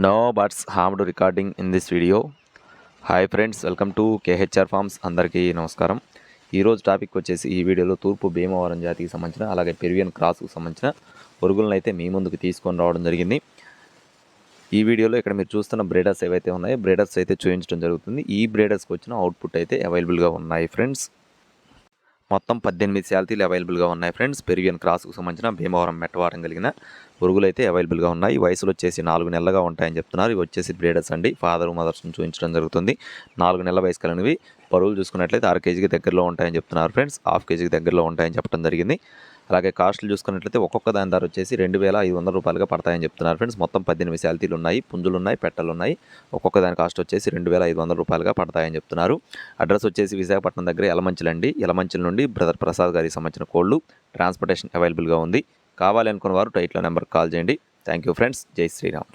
No buts harmed recording in this video. Hi friends, welcome to KHR forms. అందరికీ నమస్కారం. ఈరోజు topic వచ్చేసి ఈ వీడియోలో తూర్పు భీమవరం జాతికి సంబంధించిన అలాగే పెరువియన్ క్రాస్కు సంబంధించిన పురుగులను అయితే మీ ముందుకు తీసుకొని రావడం జరిగింది. ఈ వీడియోలో ఇక్కడ మీరు చూస్తున్న బ్రీడర్స్ ఏవైతే ఉన్నాయో బ్రీడర్స్ అయితే చూపించడం జరుగుతుంది. ఈ బ్రీడర్స్కి వచ్చిన అవుట్పుట్ అయితే అవైలబుల్గా ఉన్నాయి ఫ్రెండ్స్. మొత్తం 18 శాలరీలు అవైలబుల్గా ఉన్నాయి ఫ్రెండ్స్. పెరువియన్ క్రాస్కు సంబంధించిన భీమవరం మెట్టవారం కలిగిన పురుగులు అయితే అవైలబుల్గా ఉన్నాయి. వయసులో వచ్చేసి 4 నెలలుగా ఉంటాయని చెప్తున్నారు. ఇవి వచ్చేసి బ్రీడర్స్ అండి. ఫాదర్ మదర్స్ని చూపించడం జరుగుతుంది. 4 నెలల వయసు కలిగినవి. బరువులు చూసుకున్నట్లయితే 6 కేజీకి దగ్గరలో ఉంటాయని చెప్తున్నారు ఫ్రెండ్స్. హాఫ్ కేజీకి దగ్గరలో ఉంటాయని చెప్పడం జరిగింది. అలాగే కాస్ట్లు చూసుకున్నట్లయితే ఒక్కొక్క దాని ధర వచ్చేసి 2,500 రూపాయలుగా పడతాయని చెప్తున్నారు ఫ్రెండ్స్. మొత్తం 18 శాలరీలు ఉన్నాయి, పుంజులు ఉన్నాయి, పెట్టలు ఉన్నాయి. ఒక్కొక్క దాని కాస్ట్ వచ్చేసి 2,500 రూపాయలుగా పడతాయని చెప్తున్నారు. అడ్రస్ వచ్చేసి విశాఖపట్నం దగ్గర యలమంచిల్ అండి. యలమంచిల్ నుండి బ్రదర్ ప్రసాద్ గారికి సంబంధించిన కోళ్ళు. ట్రాన్స్పోర్టేషన్ అవైలబుల్గా ఉంది. కావాలి అనుకున్న వారు టైట్లో నెంబర్కి కాల్ చేయండి. Thank you friends. జై శ్రీరామ్.